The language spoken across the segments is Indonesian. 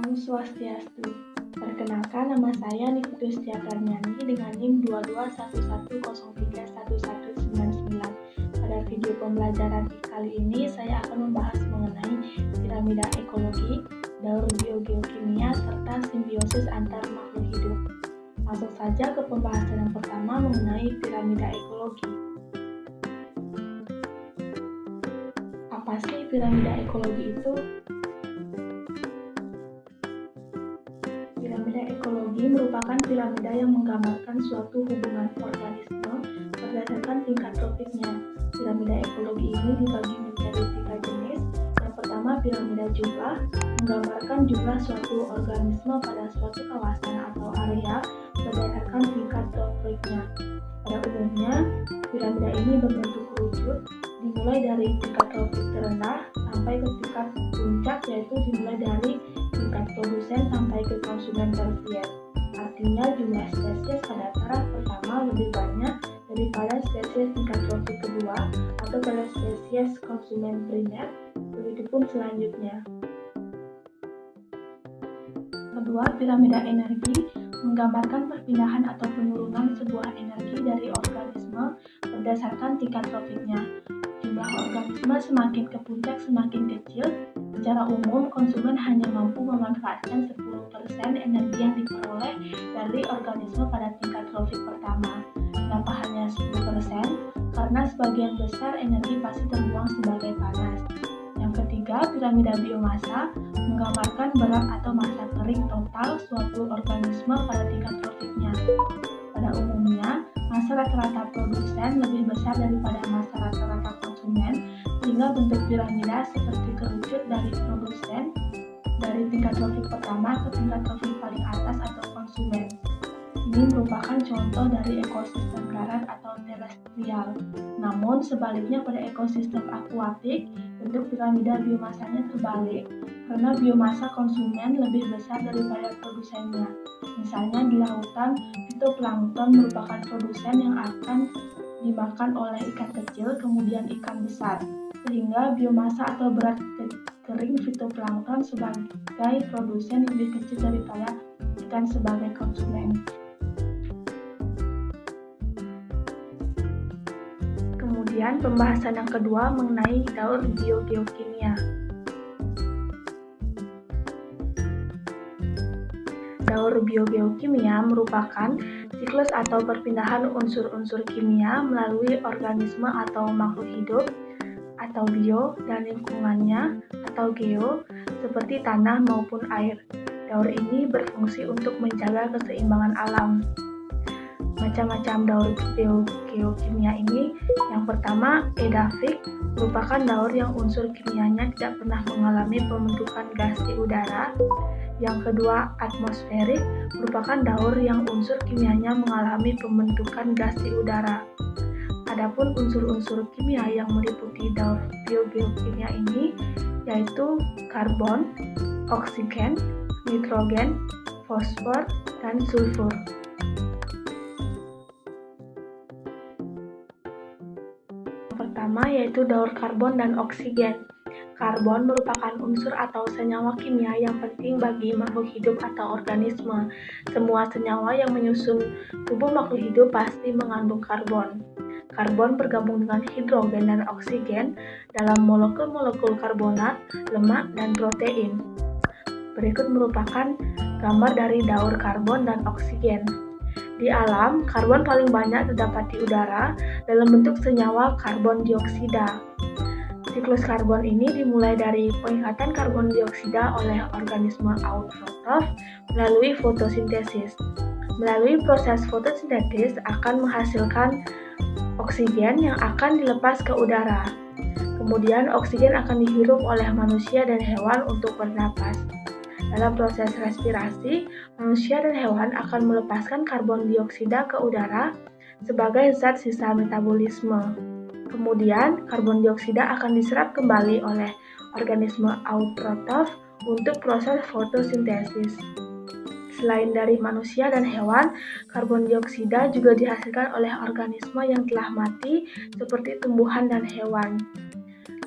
Om Swastiastu. Perkenalkan, nama saya Nikotus Tiakarnyani dengan NIM 2211031199. Pada video pembelajaran kali ini, saya akan membahas mengenai piramida ekologi, daur biogeokimia, serta simbiosis antar makhluk hidup. Langsung saja ke pembahasan yang pertama mengenai piramida ekologi. Apa sih piramida ekologi itu? Piramida ekologi merupakan piramida yang menggambarkan suatu hubungan organisme berdasarkan tingkat tropiknya. Piramida ekologi ini dibagi menjadi 3 jenis. Yang pertama, piramida jumlah, menggambarkan jumlah suatu organisme pada suatu kawasan atau area berdasarkan tingkat tropiknya. Pada umumnya, piramida ini berbentuk kerucut, dimulai dari tingkat tropik terendah sampai ke tingkat puncak, yaitu dimulai dari tingkat produsen sampai ke konsumen tersier. Artinya jumlah spesies pada taraf pertama lebih banyak daripada spesies tingkat tropik kedua atau pada spesies konsumen primer, begitupun selanjutnya. Kedua, piramida energi menggambarkan perpindahan atau penurunan sebuah energi dari organisme berdasarkan tingkat tropiknya. Jumlah organisme semakin ke puncak semakin kecil. Secara umum, konsumen hanya mampu memanfaatkan 10% energi yang diperoleh dari organisme pada tingkat tropik pertama. Kenapa hanya 10%? Karena sebagian besar energi pasti terbuang sebagai panas. Yang ketiga, piramida biomasa menggambarkan berat atau massa kering total suatu organisme pada tingkat tropiknya. Pada umumnya, massa rata-rata produsen lebih besar daripada massa rata-rata konsumen, sehingga bentuk piramida seperti kerucut dari produsen dari tingkat tropik pertama ke tingkat tropik paling atas atau konsumen. Ini merupakan contoh dari ekosistem darat atau terestrial. Namun sebaliknya pada ekosistem akuatik, bentuk piramida biomasanya terbalik karena biomasa konsumen lebih besar daripada produsennya. Misalnya di lautan, fitoplankton merupakan produsen yang akan dimakan oleh ikan kecil kemudian ikan besar, sehingga biomasa atau berat kering fitoplankton sebagai produsen lebih kecil daripada ikan sebagai konsumen. Kemudian pembahasan yang kedua mengenai daur biogeokimia. Daur biogeokimia merupakan siklus atau perpindahan unsur-unsur kimia melalui organisme atau makhluk hidup atau bio dan lingkungannya atau geo seperti tanah maupun air. Daur ini berfungsi untuk menjaga keseimbangan alam. Macam-macam daur biogeokimia ini, yang pertama edafik, merupakan daur yang unsur kimianya tidak pernah mengalami pembentukan gas di udara. Yang kedua, atmosferik, merupakan daur yang unsur kimianya mengalami pembentukan gas di udara. Adapun unsur-unsur kimia yang meliputi daur biogeokimia ini yaitu karbon, oksigen, nitrogen, fosfor, dan sulfur. Pertama yaitu daur karbon dan oksigen. Karbon merupakan unsur atau senyawa kimia yang penting bagi makhluk hidup atau organisme. Semua senyawa yang menyusun tubuh makhluk hidup pasti mengandung karbon. Karbon bergabung dengan hidrogen dan oksigen dalam molekul-molekul karbonat, lemak, dan protein. Berikut merupakan gambar dari daur karbon dan oksigen. Di alam, karbon paling banyak terdapat di udara dalam bentuk senyawa karbon dioksida. Siklus karbon ini dimulai dari pengikatan karbon dioksida oleh organisme autotrof melalui fotosintesis. Melalui proses fotosintesis akan menghasilkan oksigen yang akan dilepas ke udara. Kemudian oksigen akan dihirup oleh manusia dan hewan untuk bernapas. Dalam proses respirasi, manusia dan hewan akan melepaskan karbon dioksida ke udara sebagai zat sisa metabolisme. Kemudian, karbon dioksida akan diserap kembali oleh organisme autotrof untuk proses fotosintesis. Selain dari manusia dan hewan, karbon dioksida juga dihasilkan oleh organisme yang telah mati seperti tumbuhan dan hewan.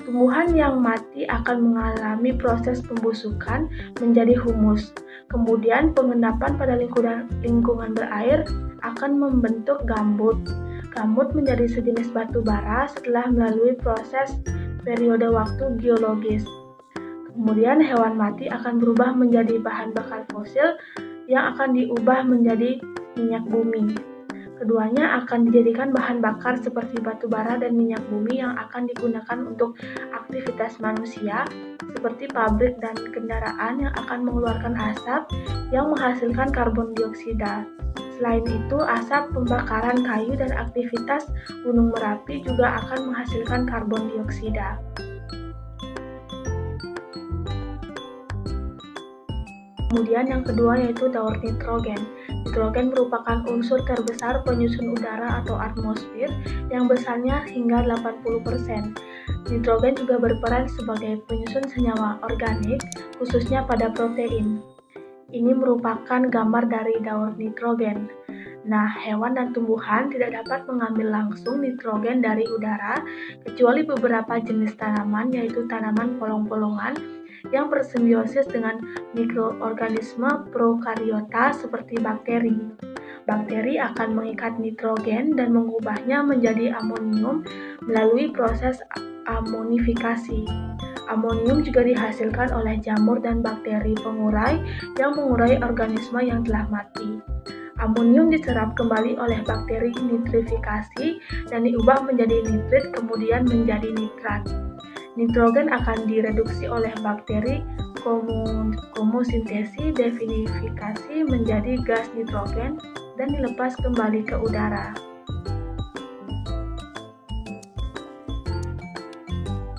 Tumbuhan yang mati akan mengalami proses pembusukan menjadi humus. Kemudian pengendapan pada lingkungan berair akan membentuk gambut. Gambut menjadi sejenis batu bara setelah melalui proses periode waktu geologis. Kemudian hewan mati akan berubah menjadi bahan bakar fosil yang akan diubah menjadi minyak bumi. Keduanya akan dijadikan bahan bakar seperti batu bara dan minyak bumi yang akan digunakan untuk aktivitas manusia seperti pabrik dan kendaraan yang akan mengeluarkan asap yang menghasilkan karbon dioksida. Selain itu, asap pembakaran kayu dan aktivitas Gunung Merapi juga akan menghasilkan karbon dioksida. Kemudian yang kedua yaitu daur nitrogen. Nitrogen merupakan unsur terbesar penyusun udara atau atmosfer yang besarnya hingga 80%. Nitrogen juga berperan sebagai penyusun senyawa organik, khususnya pada protein. Ini merupakan gambar dari daur nitrogen. Nah, hewan dan tumbuhan tidak dapat mengambil langsung nitrogen dari udara, kecuali beberapa jenis tanaman, yaitu tanaman polong-polongan, yang bersimbiosis dengan mikroorganisme prokariota seperti bakteri. Bakteri akan mengikat nitrogen dan mengubahnya menjadi amonium melalui proses amonifikasi. Amonium juga dihasilkan oleh jamur dan bakteri pengurai yang mengurai organisme yang telah mati. Amonium diserap kembali oleh bakteri nitrifikasi dan diubah menjadi nitrit kemudian menjadi nitrat. Nitrogen akan direduksi oleh bakteri komosintesi definifikasi menjadi gas nitrogen dan dilepas kembali ke udara.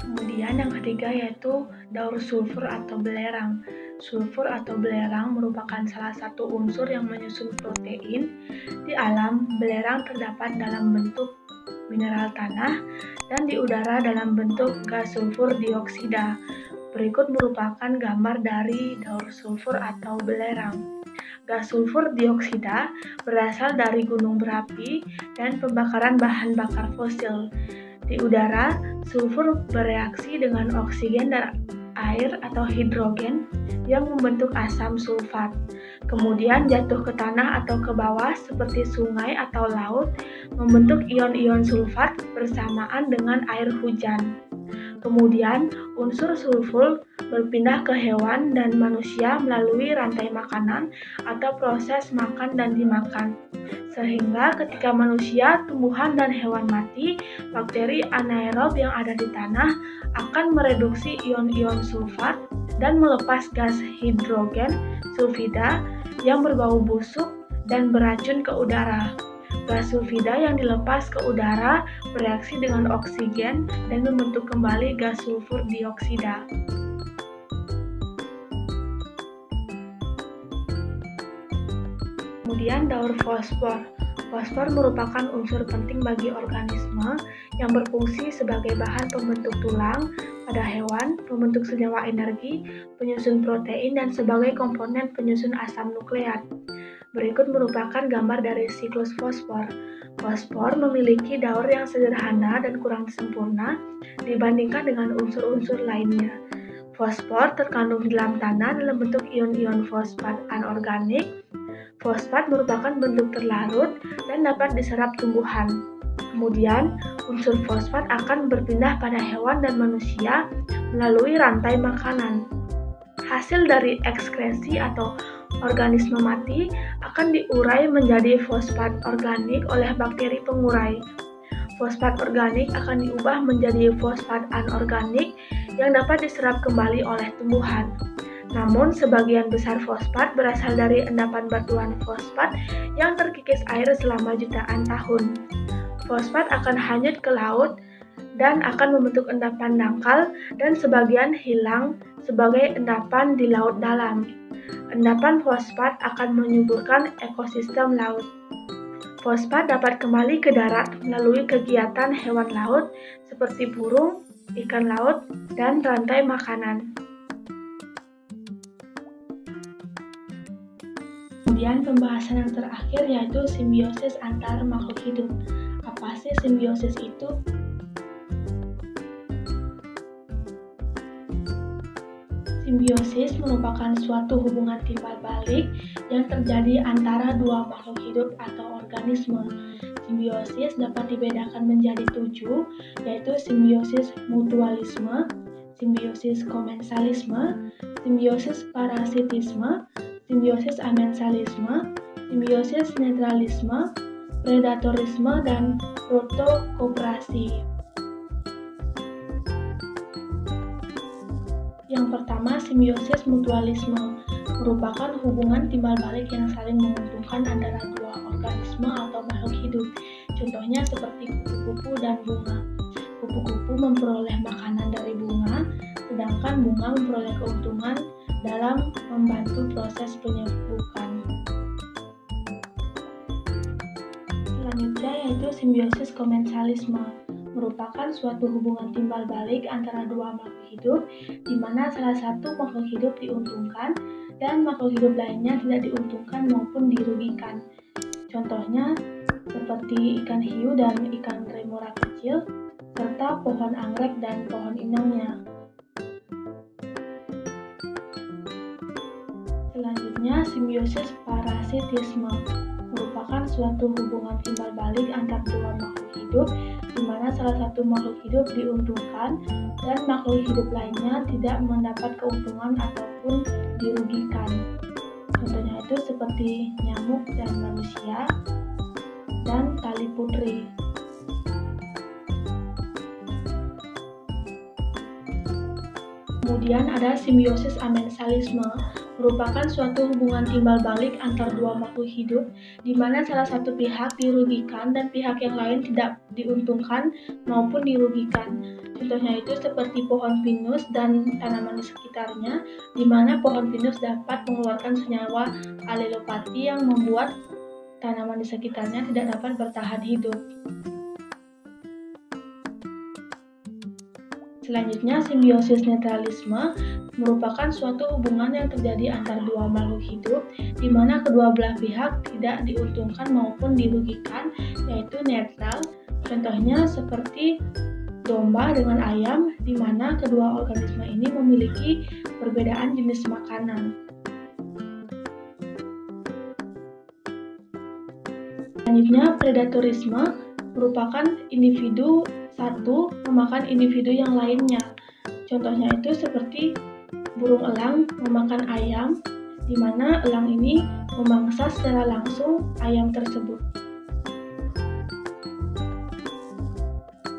Kemudian yang ketiga yaitu daur sulfur atau belerang. Sulfur atau belerang merupakan salah satu unsur yang menyusun protein. Di alam, belerang terdapat dalam bentuk mineral tanah dan di udara dalam bentuk gas sulfur dioksida. Berikut merupakan gambar dari daur sulfur atau belerang. Gas sulfur dioksida berasal dari gunung berapi dan pembakaran bahan bakar fosil. Di udara, sulfur bereaksi dengan oksigen dan air atau hidrogen yang membentuk asam sulfat. Kemudian jatuh ke tanah atau ke bawah seperti sungai atau laut, membentuk ion-ion sulfat bersamaan dengan air hujan. Kemudian unsur sulfur berpindah ke hewan dan manusia melalui rantai makanan atau proses makan dan dimakan. Sehingga ketika manusia, tumbuhan, dan hewan mati, bakteri anaerob yang ada di tanah akan mereduksi ion-ion sulfat dan melepas gas hidrogen sulfida yang berbau busuk dan beracun ke udara. Gas sulfida yang dilepas ke udara bereaksi dengan oksigen dan membentuk kembali gas sulfur dioksida. Kemudian daur fosfor. Fosfor merupakan unsur penting bagi organisme yang berfungsi sebagai bahan pembentuk tulang pada hewan, pembentuk senyawa energi, penyusun protein, dan sebagai komponen penyusun asam nukleat. Berikut merupakan gambar dari siklus fosfor. Fosfor memiliki daur yang sederhana dan kurang sempurna dibandingkan dengan unsur-unsur lainnya. Fosfor terkandung di dalam tanah dalam bentuk ion-ion fosfat anorganik. Fosfat merupakan bentuk terlarut dan dapat diserap tumbuhan. Kemudian, unsur fosfat akan berpindah pada hewan dan manusia melalui rantai makanan. Hasil dari ekskresi atau organisme mati akan diurai menjadi fosfat organik oleh bakteri pengurai. Fosfat organik akan diubah menjadi fosfat anorganik yang dapat diserap kembali oleh tumbuhan. Namun, sebagian besar fosfat berasal dari endapan batuan fosfat yang terkikis air selama jutaan tahun. Fosfat akan hanyut ke laut dan akan membentuk endapan dangkal dan sebagian hilang sebagai endapan di laut dalam. Endapan fosfat akan menyuburkan ekosistem laut. Fosfat dapat kembali ke darat melalui kegiatan hewan laut seperti burung, ikan laut, dan rantai makanan. Kemudian pembahasan yang terakhir yaitu simbiosis antar makhluk hidup. Apa sih simbiosis itu? Simbiosis merupakan suatu hubungan timbal balik yang terjadi antara dua makhluk hidup atau organisme. Simbiosis dapat dibedakan menjadi 7, yaitu simbiosis mutualisme, simbiosis komensalisme, simbiosis parasitisme, simbiosis amensalisme, simbiosis netralisme, predatorisme, dan protokooperasi. Yang pertama, simbiosis mutualisme merupakan hubungan timbal balik yang saling menguntungkan antara dua organisme atau makhluk hidup. Contohnya seperti kupu-kupu dan bunga. Kupu-kupu memperoleh makanan dari bunga, sedangkan bunga memperoleh keuntungan dalam membantu proses penyerbukan. Selanjutnya yaitu simbiosis komensalisme, merupakan suatu hubungan timbal balik antara dua makhluk hidup di mana salah satu makhluk hidup diuntungkan dan makhluk hidup lainnya tidak diuntungkan maupun dirugikan. Contohnya seperti ikan hiu dan ikan remora kecil, serta pohon anggrek dan pohon inangnya. Selanjutnya, simbiosis parasitisme merupakan suatu hubungan timbal balik antar dua makhluk hidup di mana salah satu makhluk hidup diuntungkan dan makhluk hidup lainnya tidak mendapat keuntungan ataupun dirugikan. Contohnya itu seperti nyamuk dan manusia dan tali putri. Kemudian ada simbiosis amensalisme, merupakan suatu hubungan timbal balik antar dua makhluk hidup di mana salah satu pihak dirugikan dan pihak yang lain tidak diuntungkan maupun dirugikan. Contohnya itu seperti pohon pinus dan tanaman di sekitarnya, di mana pohon pinus dapat mengeluarkan senyawa alelopati yang membuat tanaman di sekitarnya tidak dapat bertahan hidup. Selanjutnya, simbiosis netralisme merupakan suatu hubungan yang terjadi antara dua makhluk hidup di mana kedua belah pihak tidak diuntungkan maupun dirugikan, yaitu netral. Contohnya seperti domba dengan ayam, di mana kedua organisme ini memiliki perbedaan jenis makanan. Selanjutnya, predatorisme merupakan individu satu memakan individu yang lainnya. Contohnya itu seperti burung elang memakan ayam, di mana elang ini memangsa secara langsung ayam tersebut.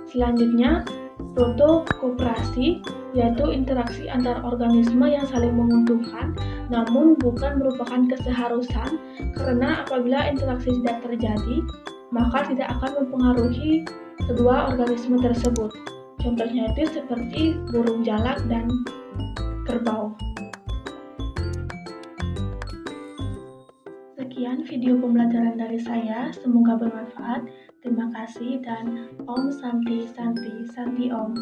Selanjutnya, protokooperasi, yaitu interaksi antar organisme yang saling menguntungkan, namun bukan merupakan keseharusan, karena apabila interaksi tidak terjadi, maka tidak akan mempengaruhi kedua organisme tersebut. Contohnya itu seperti burung jalak dan kerbau. Sekian video pembelajaran dari saya, semoga bermanfaat. Terima kasih dan Om Santi Santi Santi Om.